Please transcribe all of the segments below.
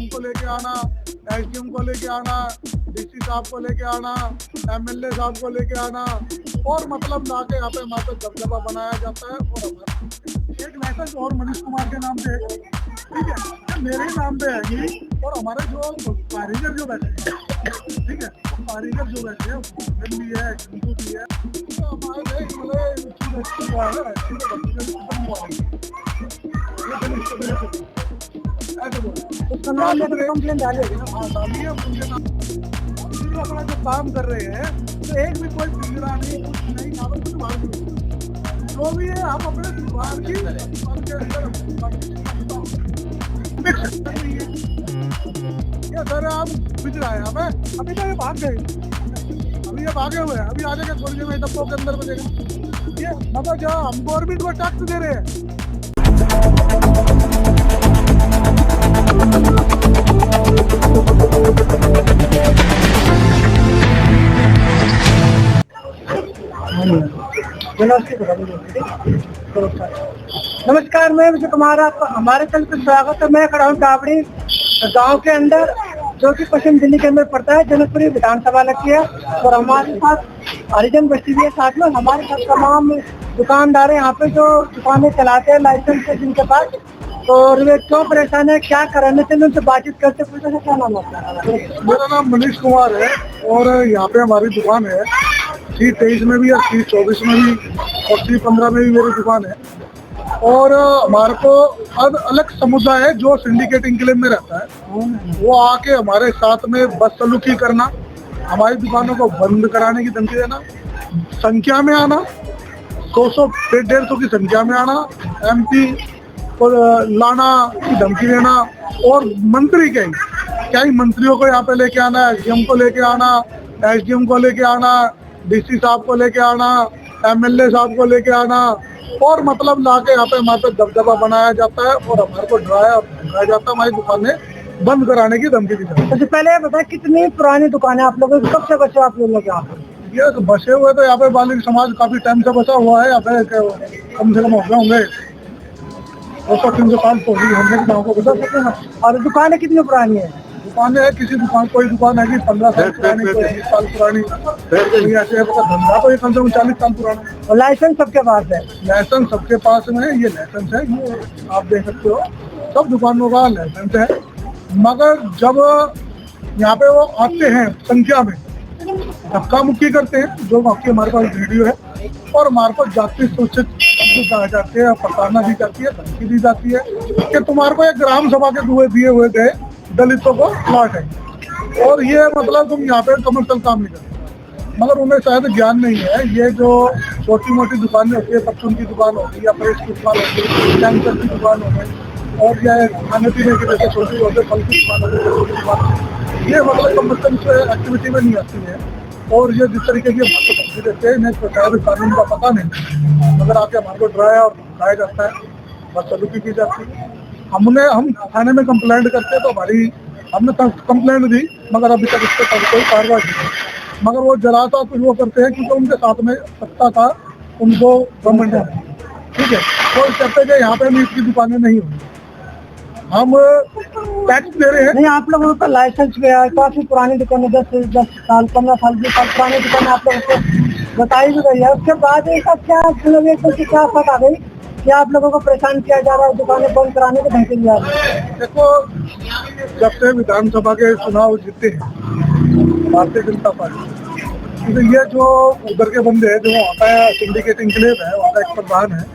CM को लेके आना, एसडीएम को लेके आना, डीसी साहब को लेके आना, एमएलए साहब को लेके आना और मतलब लाके यहाँ पे दबदबा बनाया जाता है। और हमारा एक मैसेज और मनीष कुमार के नाम पे, ठीक है, ये मेरे ही नाम पे है ये। और हमारे जो कारीगर जो बैठे हैं, ठीक है, कारीगर जो बैठे हैं भी है, जिंदू भी है, तो हमारे कंप्लेन डालिए ना, हाँ डालिए उनके नाम अपना जो काम कर रहे हैं। तो एक भी कोई पिंजरा नहीं, कुछ नहीं, यहाँ पर कुछ बात नहीं, जो भी है आप अपने परिवार की ये सर आप बिज रहा है हमें। अभी तो ये भाग गए, अभी ये भागे हुए हैं, अभी आ जाएंगे थोड़ी देर में डब्बों के अंदर बजेगा। ये मतलब जो हम गवर्नमेंट को टैक्स दे रहे हैं। नमस्कार, मैं विजय कुमार, आपका हमारे चैनल पर स्वागत है। मैं खड़ा हूँ टापड़ी गांव के अंदर, जो कि पश्चिम दिल्ली के अंदर पड़ता है। जनकपुरी विधानसभा लगती है और हमारे साथ हरिजन बस्ती भी है साथ में। हमारे साथ तमाम दुकानदार है यहाँ पे जो दुकानें चलाते हैं लाइसेंस है जिनके पास। और वे क्यों परेशान है, क्या कराने से उनसे बातचीत करते पूछते हैं। क्या नाम आपका? मेरा नाम मनीष कुमार है और यहाँ पे हमारी दुकान है। C23 में भी और C24 में भी और C15 में भी मेरी दुकान है। और हमारे को अलग समुदाय है जो सिंडिकेटिंग के लिए में रहता है, वो आके हमारे साथ में बदसलूकी करना, हमारी दुकानों को बंद कराने की धमकी देना, संख्या में आना, 100 150 की संख्या में आना, MP को लाना की धमकी देना। और मंत्री क्या ही मंत्रियों को यहाँ पे लेके आना, SDM को लेके आना, SDM को लेके आना, DC साहब को लेके आना, MLA साहब को लेके आना और मतलब लाके यहाँ पे हमारे पे दबदबा बनाया जाता है और हमारे को डराया जाता है, हमारी दुकानें बंद कराने की धमकी दी जाती है। सबसे पहले बताए कितनी पुरानी दुकान है आप लोगों की, कब से बचे आप लोग यहाँ पे? ये तो बसे हुए तो यहाँ पे बालिक समाज काफी टाइम से बसा हुआ है। यहाँ पे कम से कम हो गए होंगे 200-300 साल तो होंगे गाँव को बता सकते हैं। और दुकानें कितनी पुरानी है? दुकानें है, किसी दुकान कोई दुकान है कि 15 साल पुरानी, कोई 20 साल पुरानी, ऐसे धंधा तो ये कम से कम 40 साल पुराना। और लाइसेंस सबके पास है? लाइसेंस सबके पास में ये लाइसेंस है, ये आप देख सकते हो, सब दुकानों का लाइसेंस है। मगर जब यहाँ पे वो आते हैं संख्या में, धक्का मुक्की करते हैं, जो बाकी हमारे पास वीडियो है, और हमारे पास जाति सूचित कहा जाते हैं, प्रताड़ना दी जाती है, धमकी दी जाती है कि तुम्हारे को एक ग्राम सभा के दिए हुए गए दलितों को प्लॉट है और ये मतलब तुम यहाँ पे कमर्शियल काम नहीं करते। मगर उन्हें शायद ज्ञान नहीं है, ये जो छोटी मोटी दुकानें होती है, परचून की दुकान होती है, प्रेस की दुकान होती है, कैंसर की दुकान होती है और ये खाने पीने की जैसे छोटी होती है, फल की दुकान, ये मतलब कमर्शियल एक्टिविटी में नहीं आती है। और ये जिस तरीके की धमकी देते हैं, इन्हें शायद कानून का पता नहीं, मगर आके हमारे को डराया और धमकाया जाता है, बदसलूकी की जाती है। हम थाने में कंप्लेंट करते तो हमने कंप्लेंट दी, मगर अभी तक इस पर कोई कार्रवाई नहीं। मगर वो जरा सा कुछ वो करते हैं क्योंकि उनके साथ में सत्ता था, उनको गवर्नमेंट है, ठीक है, वो कहते हैं यहाँ पे मीट की दुकानें नहीं होंगी, हम टैक्स दे रहे हैं। नहीं, आप लोगों का लाइसेंस भी है, काफी पुरानी दुकान है, 10 साल 15 साल 20 साल पुरानी दुकान आप लोगों को बताई भी गई है। उसके बाद ऐसा क्या क्या फट आ गई कि आप लोगों को परेशान किया जा रहा है, दुकानें बंद कराने की धमकी दी जा रही है? देखो, जब से विधानसभा के चुनाव जीते हैं भारतीय जनता पार्टी, तो ये जो उधर के बंदे हैं, जो आता है सिंडिकेट इंक्लेव है, वहाँ का एक प्रधान है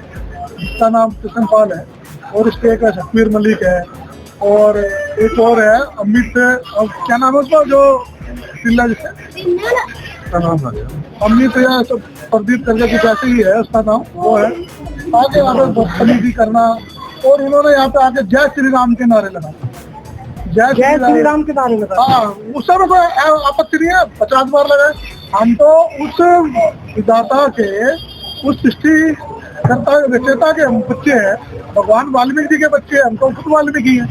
जिसका नाम कृष्ण पाल है, और इसके एक शक्बीर मलिक है और एक और है अमित, क्या नाम है उसका जो जिला जिसका नाम है अमित या प्रदीप करके कुछ ऐसे ही है उसका नाम, वो है आगे यहाँ पे बदतमीजी करना। और उन्होंने यहाँ पे आके जय श्री राम के नारे लगाए, जय श्री राम के नारे लगाए। हाँ, उस समय कोई आपत्ति नहीं है, 50 बार लगाए। हम तो उस विधाता के, उस सृष्टि करता रचयिता के हम बच्चे हैं, भगवान वाल्मीकि जी के बच्चे हैं, हम तो खुद वाल्मीकि हैं,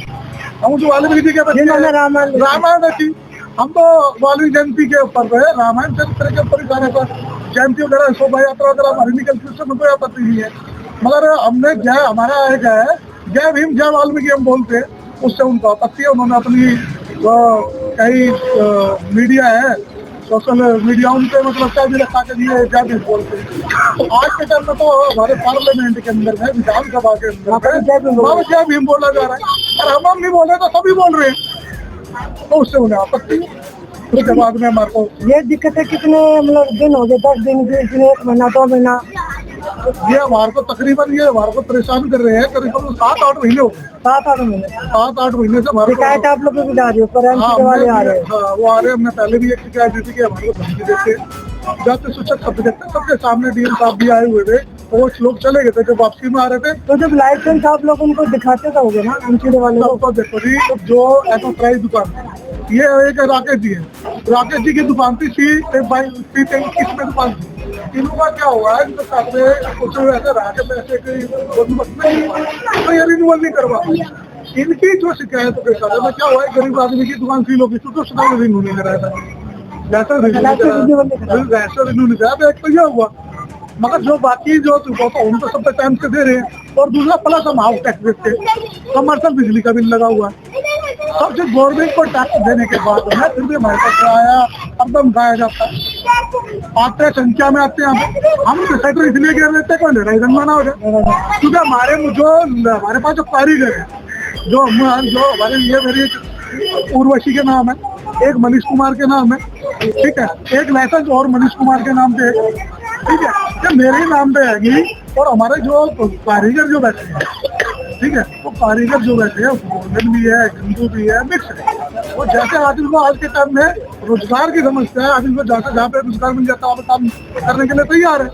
हम उस वाल्मीकि जी के बच्चे हैं। रामायण रची, हम तो वाल्मीकि जयंती के ऊपर है, रामायण चरित्र के ऊपर ही सारे पर जयंती वगैरह शोभा यात्रा वगैरह हमारी निकलती, उसमें कोई आपत्ति नहीं है। मगर हमने जय, हमारा एक है जय भीम जय वाल्मीकि हम बोलते हैं, उससे उनको आपत्ति है। उन्होंने अपनी कई मीडिया है, सोशल मीडिया, उनके मतलब क्या भी रखा के दिए क्या भी बोलते हैं। तो आज के टाइम में तो हमारे पार्लियामेंट के अंदर में, विधानसभा के अंदर जय भीम बोला जा रहा है, और हम नहीं बोल रहे तो सभी बोल रहे हैं, तो उससे उन्हें आपत्ति है। उसके बाद में हमारे को ये दिक्कत है, कितने मतलब दिन हो गए, 10 दिन, 20 दिन, 1 महीना, 2 महीना, ये हमारे को तकरीबन ये हमारे को परेशान कर रहे हैं। करीबन 7-8 महीने हो गए, 7-8 महीने 7-8 महीने से हमारे शिकायत आप लोग भी ला रही हो, पर एमसी वाले आ रहे हैं। हाँ, वो आ रहे हैं। हमने पहले भी एक शिकायत दी थी कि हमारे को धमकी देते, जाते सूचक शब्द देते, सबके सामने डीएम साहब भी आए हुए थे, और वो लोग चले गए थे जब वापसी में आ रहे थे। तो जब लाइसेंस आप लोग उनको दिखाते तो होगे ना एमसी वाले को। तो देखो जी, जो एंटरप्राइज दुकान, ये एक राकेश जी है, राकेश जी की दुकान थी C23 में दुकान थी। इनका क्या हुआ है, इनके साथ में कुछ ऐसे राके पैसे की बंदोबस्त नहीं हुआ, तो ये रिन्यूअल नहीं करवा पाए। इनकी जो शिकायत के साथ में क्या हुआ है, गरीब आदमी की दुकान सील होगी, तो उसने रिन्यू नहीं कराया था, वैसा रिन्यू नहीं कराया। एक तो यह हुआ, मगर जो बाकी जो उन तो सब टाइम से दे रहे हैं। और दूसरा प्लस हम हाउस टैक्स देते हैं, कमर्शियल बिजली का बिल लगा हुआ है, सबसे गवर्नमेंट को टैक्स देने के बाद में फिर भी हमारे पास आया एकदम गाया जाता है। आते संख्या में आते हैं, हम सेक्टर इसलिए कह देते हैं कौन रीजन बना हो जाए, क्योंकि हमारे पास जो कारीगर है, जो हमारे ये मेरी उर्वशी के नाम है, एक मनीष कुमार के नाम है, ठीक है, एक लाइसेंस और मनीष कुमार के नाम पे है, ठीक है, ये मेरे ही नाम पे आएगी। और हमारे जो कारीगर जो बैठे हैं, ठीक है, वो कारीगर जो बैठे हैं गोल्डन भी है, हिंदू भी है, मिक्स है। वो जैसे आदमी को आज के टाइम में रोजगार की समस्या है, आदमी को जहाँ पे रोजगार मिल जाता है वहाँ पे काम करने के लिए तैयार है,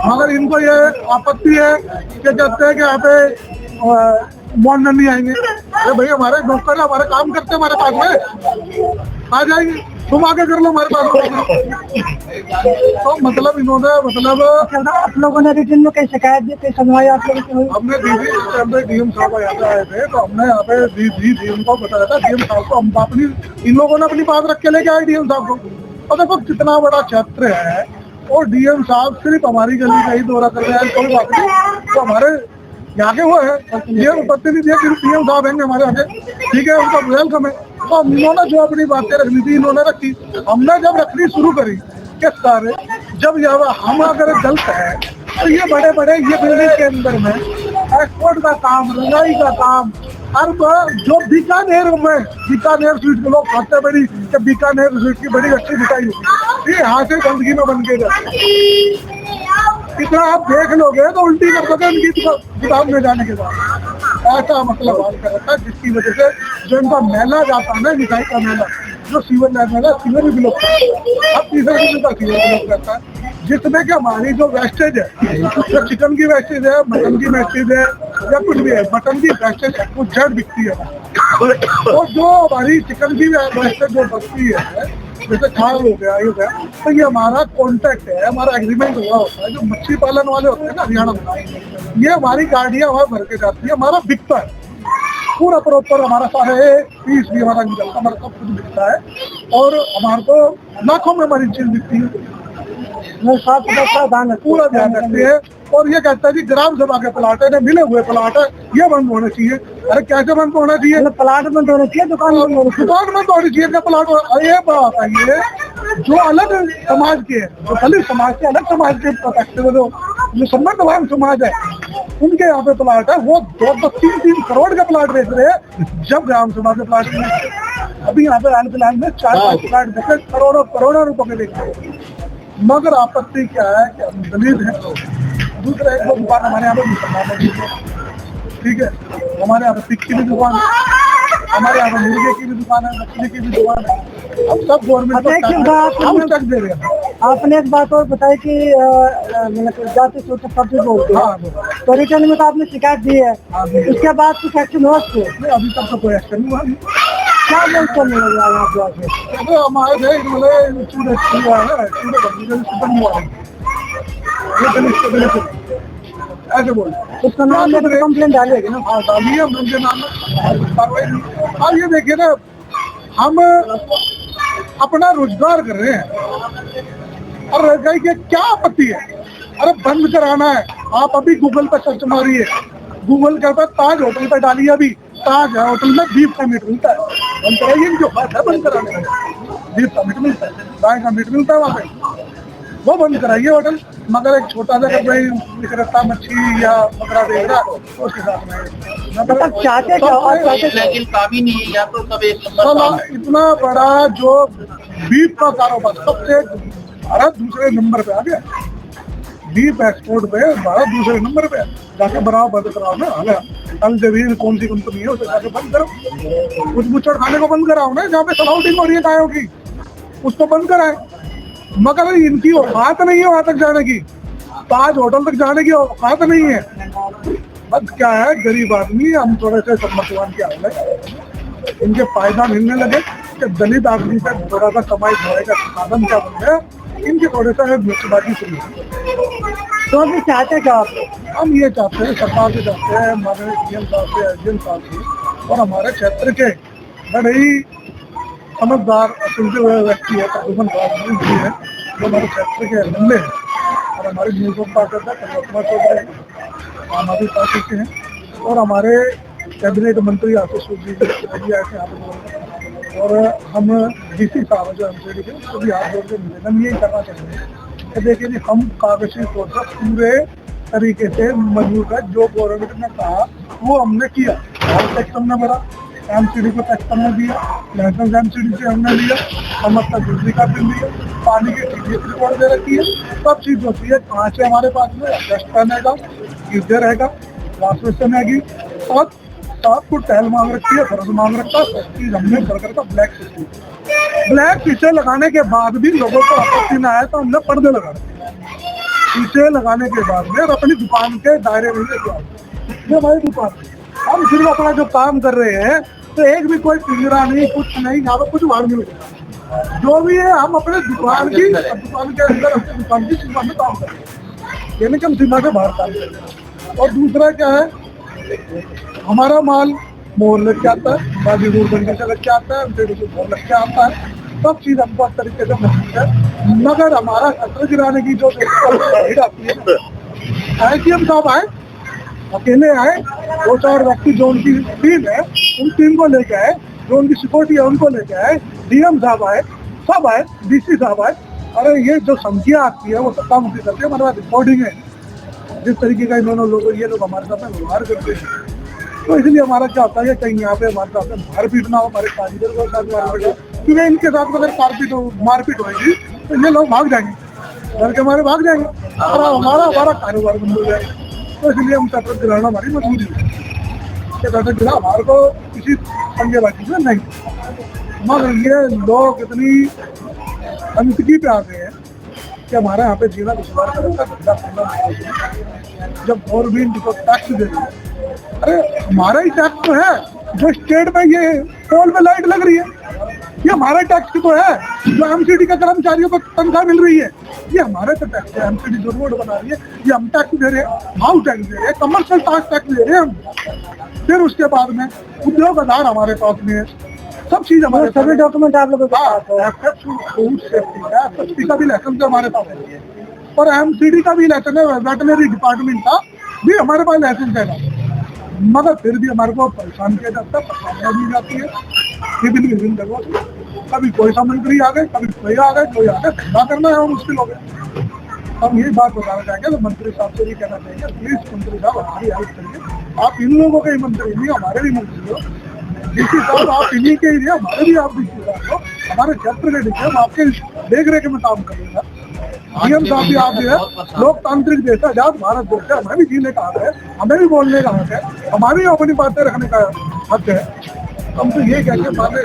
मगर इनको ये आपत्ति है कि कहते हैं कि यहाँ पे मॉडर्न नहीं आएंगे। अरे भाई, हमारे नौकर हमारे काम करते हमारे पास में आ जाएंगे, तुम आगे कर लो हमारे पास। तो मतलब इन्होंने आप लोगों ने रिटर्न में कई शिकायत दी, कई सुनवाई आप लोगों की हुई? हमने दी थी। इस टाइम पे डीएम साहब आए थे, तो हमने यहाँ पे डीएम को बताया था। डीएम साहब को हम अपनी, इन लोगों ने अपनी बात रख के लेके आए डीएम साहब को। और देखो कितना बड़ा क्षेत्र है, और डीएम साहब सिर्फ हमारी गली का ही दौरा कर रहे हैं, कोई बात नहीं। तो हमारे यहाँ के वो है, ये प्रतिनिधि डीएम साहब हैं हमारे आगे, ठीक है, उनका वेलकम है। तो इन्होंने जो अपनी बातें रखनी थी इन्होंने रखी। हमने जब रखनी शुरू करी कि सर, जब हम अगर गलत है तो ये बड़े बड़े ये बिल्डिंग के अंदर में एक्सपोर्ट का काम, रंगाई का काम, अब जो बीकानेर स्वीट के लोग खाते बड़ी, बीकानेर स्वीट की बड़ी अच्छी मिठाई होगी, ये यहाँ से गंदगी में बन के जाती। इतना आप देख लोगे तो उल्टी कर दोगे उनकी दुकान में जाने के बाद। ऐसा मतलब हाल कर रखा है, जिसकी वजह से जो इनका मेला जाता है ना, मिठाई का मेला, जो सीवर मेला, सीवर भी ब्लॉक अब तीसरे दिन का सीवर ब्लॉक रहता है, जिसमें कि हमारी जो वेस्टेज है, जो चिकन की वेस्टेज है, मटन की वेस्टेज है, या कुछ भी है, मटन की वेस्टेज है वो जड़ बिकती है। और जो हमारी चिकन की वेस्टेज जो बचती है, जैसे खाल हो गया, ये हो गया, तो ये हमारा कॉन्ट्रैक्ट है, हमारा एग्रीमेंट हुआ होता है। जो मच्छी पालन वाले होते हैं ना हरियाणा में, ये हमारी गाड़ियाँ वहाँ भर के जाती है, हमारा बिकता है पूरा प्रॉपर, हमारा सारे पीस भी हमारा निकलता, हमारा सब कुछ बिकता है, और हमारे को लाखों में हमारी चीज बिकती है। पूरा ध्यान रखते हैं। और ये कहता है कि ग्राम सभा के प्लाट है, मिले हुए प्लाट है, ये बंद होने चाहिए। अरे कैसे बंद होना चाहिए? प्लाट बंद होना चाहिए, दुकान बंद होनी चाहिए क्या प्लाट? ये बात है, ये जो अलग समाज के, जो दलित समाज के, अलग समाज के जो सम्बन्धवान समाज है, उनके यहाँ पे प्लाट है, वो 2-3 करोड़ का प्लाट बेच रहे हैं, जब ग्राम सभा के प्लाट अभी यहाँ पे हाल फिलहाल में 4-5 प्लाट बेचे करोड़ों रुपए के बेच रहे हैं। मगर आपत्ति क्या है कि हम दलित हैं। दूसरा एक दुकान हमारे यहाँ पे मुसलमान है, ठीक है, हमारे यहाँ पे टिक्की की दुकान है, हमारे यहाँ पे मुर्गे की भी दुकान है, मछली की भी दुकान है। अब सब गवर्नमेंट टैक्स दे रहे हैं। आपने एक बात और बताई कि जाति सूचक शब्द बोलते हैं, तो रिटर्न में तो आपने शिकायत दी है, उसके बाद कुछ एक्शन हुआ उसको? अभी तक तो कोई एक्शन नहीं हुआ। क्या मोर्चा नहीं लगा यहाँ? हम आए थे, ऐसे बोल उसका नाम कंप्लेन डालेगी ना? हाँ डालिए, उनके नाम में कार्रवाई नहीं। अब ये देखिए ना, हम अपना रोजगार कर रहे हैं और रह गई क्या आपत्ति है? अरे बंद कराना है, आप अभी गूगल पर सर्च मारिए, गूगल के ऊपर ताज होटल पर डालिए, अभी ताज है होटल में बीफ का मीट मिलता है, बंद कराइए, इनकी बात है बंद कराने का। बीफ का मीट मिलता है, गाय का मीट मिलता है वहाँ पे, वो बंद कराइए होटल। मगर एक छोटा सा अगर भाई विक्रेता मच्छी या बकरा देख रहा है तो उसके साथ में मतलब चाहते क्या हो, लेकिन काम ही नहीं है, या तो सब एक नंबर साला काम। इतना बड़ा जो बीफ का कारोबार सबसे भारत दूसरे नंबर पे आ गया, बीफ एक्सपोर्ट पे भारत दूसरे नंबर पे है। जाके बनाओ बंद कराओ ना, अल जबीर कौन सी कंपनी है उसे जाके बंद करो, कुछ बुच्चड़ खाने को बंद कराओ ना, जहाँ पे सलाउटिंग हो रही है गायों की उसको बंद कराए। मगर इनकी औकात नहीं है वहां तक जाने की, ताज होटल तक जाने की औकात नहीं है। बस क्या है, गरीब आदमी, हम थोड़े से सम्मतवान के हाल है, इनके फायदा मिलने लगे कि दलित आदमी से थोड़ा सा कमाई धोने का साधन क्या बन गया, इनके थोड़े सा बेचबाजी शुरू हुई। तो अभी चाहते क्या आप? हम ये चाहते हैं, सरकार से चाहते हैं, हमारे सीएम साहब से, एसडीएम साहब से, और हमारे क्षेत्र के बड़े ही समझदार सुनते हुए व्यक्ति है, प्रदूषण भी है, जो हमारे क्षेत्र के एमएलए हैं और हमारे न्यूज़ पार्षद है कल्पना चौधरी, आम आदमी पार्टी के हैं, और हमारे कैबिनेट मंत्री आशीष जी भी आए थे यहाँ पे, और हम डीसी साहब जो एमसीडी के उसको भी हाथ जोड़ के निवेदन यही करना चाहेंगे कि देखिए जी, हम कागजी तौर पर पूरे तरीके से मजबूत है, जो गवर्नमेंट ने कहा वो हमने किया। टैक्स हमने भरा, एमसीडी को टैक्स हमने दिया, लाइसेंस एमसीडी से हमने लिया, हम अपना बिजली का बिल दिया, पानी की टीडीएस रिकॉर्ड दे रखी है, सब चीज़ होती है। कांच है हमारे पास में, डस्ट रहेगा, गीजर रहेगा, वॉश बेसिन रहेगी, और साफ को टैल मांग रखी है, फर्ज मांग रखा है, सब चीज़ हमने कर का ब्लैक शीशे, ब्लैक शीशे लगाने के बाद भी लोगों को आपत्ति न आया तो हमने पर्दे लगा रखे। शीशे लगाने के बाद में और अपनी दुकान के दायरे में लेके आओ, ये हमारी दुकान है, हम सिर्फ अपना जो काम कर रहे हैं, तो एक भी कोई पिंजरा नहीं, कुछ नहीं, यहाँ पे कुछ बाहर नहीं मिलेगा, जो भी है हम अपने दुकान के अंदर, अपनी दुकान की सीमा में काम कर रहे हैं, यानी कि हम सीमा से बाहर काम कर रहे हैं। और दूसरा क्या है, हमारा माल मोहर लग के आता है, गाजीपुर बंदी से लग के आता है, मोहर लग के आता है, सब चीज़ हमको इस तरीके से महसूस है। मगर हमारा खतरे गिराने की जो आती है, सीएम साहब आए, अकेले आए, 2-4 व्यक्ति जो उनकी टीम है उन टीम को लेके आए, जो उनकी सिक्योरिटी है उनको लेके आए, डीएम साहब आए, सब आए, डीसी साहब आए। अरे ये जो धमकियाँ आती है वो सत्ता मुक्ति करती है, हमारे पास रिकॉर्डिंग है जिस तरीके का इन्होंने लोग ये लोग हमारे साथ में व्यवहार करते हैं। तो इसलिए हमारा क्या होता है, कहीं यहाँ पे हमारे साथ में मारपीट ना हो, हमारे कारीगर को साथ मारपीट हो, क्योंकि इनके साथ अगर मारपीट होगी तो ये लोग भाग जाएंगे, घर के हमारे भाग जाएंगे और हमारा कारोबार बंद हो जाएगा। तो इसलिए हम सतर्क गिराना हमारी मजबूरी है कि सतर्क गिरा हमारे को किसी संज्ञाबाजी से नहीं। मगर ये लोग इतनी अंतकी पे आ गए हैं कि हमारे यहाँ पे जीना दुश्वार का धंधा करना, जब गवर्नमेंट को टैक्स दे रही है, अरे हमारा ही टैक्स तो है, जो स्टेट में ये पोल में लाइट लग रही है ये हमारा टैक्स तो है, जो एमसीडी के कर्मचारियों को तनख्वाह मिल रही है ये हमारे तो टैक्स है, एमसीडी जो रोड बना रही है ये हम टैक्स दे रहे हैं, हाउस टैक्स दे रहे हैं, कमर्शियल टैक्स दे रहे हैं हम। फिर उसके बाद में उद्योग आधार हमारे पास में है, सब चीज हमारे सभी डॉक्यूमेंट आप लोगों के पास है। फूड सेफ्टी है, एफएसटी का भी लाइसेंस हमारे पास है और एमसीडी का भी लाइसेंस है, वेटनरी डिपार्टमेंट का भी हमारे पास लाइसेंस है। मगर फिर भी हमारे को परेशान किया जाता है, परेशानियाँ दी जाती है विभिन्न जगहों से। कभी कोई सा मंत्री आ गए, कभी कोई आ गए, धंधा करना है और मुश्किल हो गया। हम यही बात बताना चाहेंगे, तो मंत्री साहब से भी कहना चाहेंगे, प्लीज मंत्री साहब हमारी हेल्प करिए, आप इन लोगों के ही मंत्री नहीं, हमारे भी मंत्री हो, डीसी साहब आप इन्हीं के ही, हमारे भी आप डीसी साहब हो, हमारे क्षेत्र के डीसी, हम आपके देख रेख में काम करेंगे। सीएम साहब भी आप जो है लोकतांत्रिक देश है, आजाद भारत देश है, हमें भी जीने का हक है, हमें भी बोलने का हक है, हमारी अपनी बातें रखने का हक है। हम तो ये कहते हैं, माने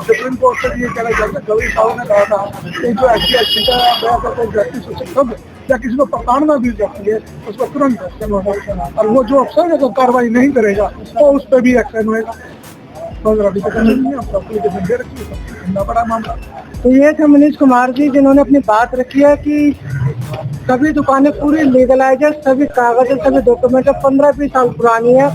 सुप्रीम कोर्ट से ये कहना चाहते हैं, गौरी साहब ने कहा था कि जो SC/ST का जस्टिस सब या किसी को प्रताड़ना दी जाती है उस पर तुरंत एक्शन होगा, और वो जो अफसर है जो कार्रवाई नहीं करेगा तो उस पर भी एक्शन होगा। बड़ा मामला। तो ये थे मनीष कुमार जी जिन्होंने अपनी बात रखी है कि सभी दुकानें पूरी लीगलाइज है, सभी कागज, सभी डॉक्यूमेंट 15-20 साल पुरानी है,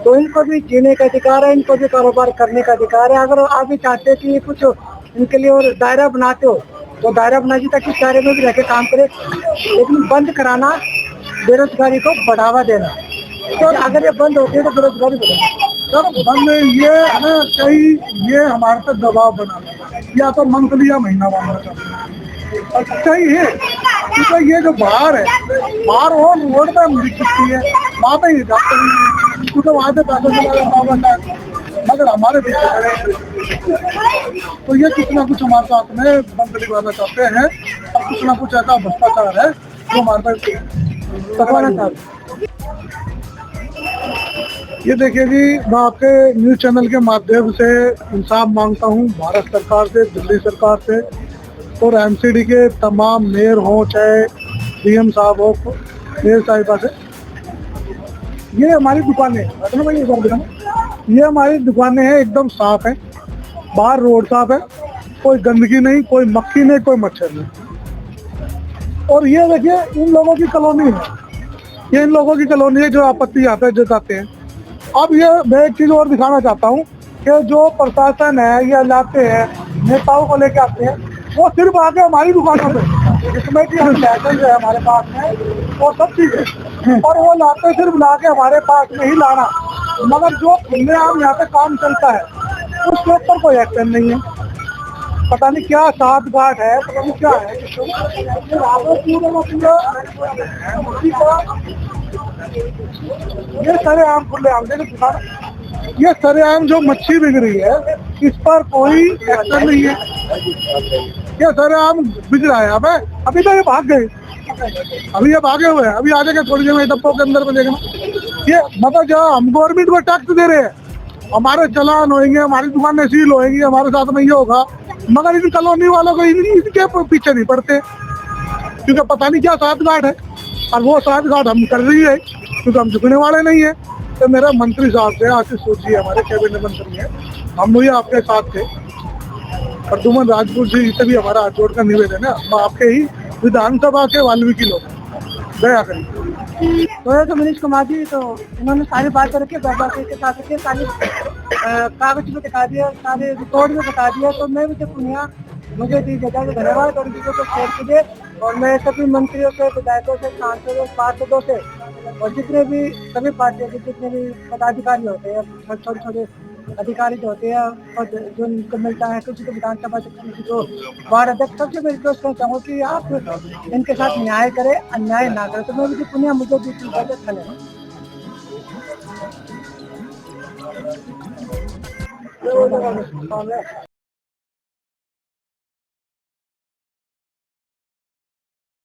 तो इनको भी जीने का अधिकार है, इनको भी कारोबार करने का अधिकार है। अगर आप भी चाहते हैं कि कुछ इनके लिए और दायरा बनाते हो तो दायरा बनाइए ताकि इस दायरे में भी रहकर काम करे, लेकिन बंद कराना बेरोजगारी को बढ़ावा देना, तो अगर ये बंद होती है तो बेरोजगारी बढ़ेगी। सर बंद ये है ना कई ये हमारे पे दबाव बना या तो मंथली या महीना मांगना चाहते हैं और सही है क्योंकि ये जो बाहर है बाहर वो रोड पे मिल सकती है वहाँ पे ही जाते हैं क्योंकि वहाँ से पैसा चला जाता होगा मगर हमारे पीछे खड़े हैं। तो ये कुछ ना कुछ हमारे साथ में बंद लिखवाना चाहते हैं और कुछ ना कुछ ऐसा भ्रष्टाचार है जो हमारे पास करवाना चाहते हैं। ये देखिए जी मैं आपके न्यूज़ चैनल के माध्यम से इंसाफ मांगता हूँ भारत सरकार से, दिल्ली सरकार से और एमसीडी के तमाम मेयर हो चाहे डीएम साहब हो, मेयर साहिबा से। ये हमारी दुकानें ये हमारी दुकानें हैं एकदम साफ है, बाहर रोड साफ है, कोई गंदगी नहीं, कोई मक्खी नहीं, कोई मच्छर नहीं। और ये देखिए इन लोगों की कॉलोनी है, ये इन लोगों की कॉलोनी है जो आपत्ति यहाँ पे जताते हैं। अब ये मैं एक चीज़ और दिखाना चाहता हूँ कि जो प्रशासन है या लाते हैं नेताओं को लेके आते हैं वो सिर्फ आके हमारी दुकानों पे जिसमें कि हम लाइसेंस है हमारे पास में और सब चीज़ें और वो लाते सिर्फ ला के हमारे पास में ही लाना, मगर जो खुलेआम यहाँ पे काम चलता है उसके ऊपर कोई एक्शन नहीं है। पता नहीं क्या साथ गांठ है, पता नहीं क्या है ये सरेआम खुलेआम दुकान, ये सरेआम जो मच्छी बिक रही है इस पर कोई एक्शन नहीं है। ये सरेआम बिक रहा है अब अभी तो ये भाग गए, अभी ये भागे हुए हैं, अभी आ जाएंगे थोड़ी देर में डब्बों के अंदर में देखना। ये मतलब जो हम गवर्नमेंट को टैक्स दे रहे हैं, हमारे चालान होंगे, हमारी दुकानें सील होंगी, हमारे साथ में ये होगा, मगर इन कॉलोनी वालों को इनके पीछे नहीं पड़ते क्योंकि पता नहीं क्या साथ गांठ है और वो साथ गांठ हम कर रही है क्योंकि हम झुकने वाले नहीं है। तो मेरा मंत्री साहब से आशीष सोची हमारे कैबिनेट मंत्री हैं, हम लोग आपके साथ थे, प्रद्युमन राजपूत जी से भी हमारा हाथ जोड़ कर निवेदन है, हम आपके ही विधानसभा के वाल्मीकि लोग दया करिए। तो मनीष कुमार जी तो इन्होंने सारी बात करके के साथ सारी कागज में दिखा दिया, सारे रिकॉर्ड में बता दिया। तो मैं मुझे पुनिया मुझे दी जगह को धन्यवाद और वीडियो को शेयर कीजिए और मैं सभी मंत्रियों से, विधायकों से, सांसदों, पार्षदों से और जितने भी सभी पार्टियों के जितने भी पदाधिकारी होते हैं, छोटे छोटे अधिकारी जो होते हैं और जो इनको मिलता है किसी को विधानसभा से किसी को वार्ड अध्यक्ष, सबसे मैं रिक्वेस्ट करना चाहूँगा कि आप इनके साथ न्याय करें, अन्याय ना करें। तो मैं मुझे पुनिया मुझे भी धन्यवाद।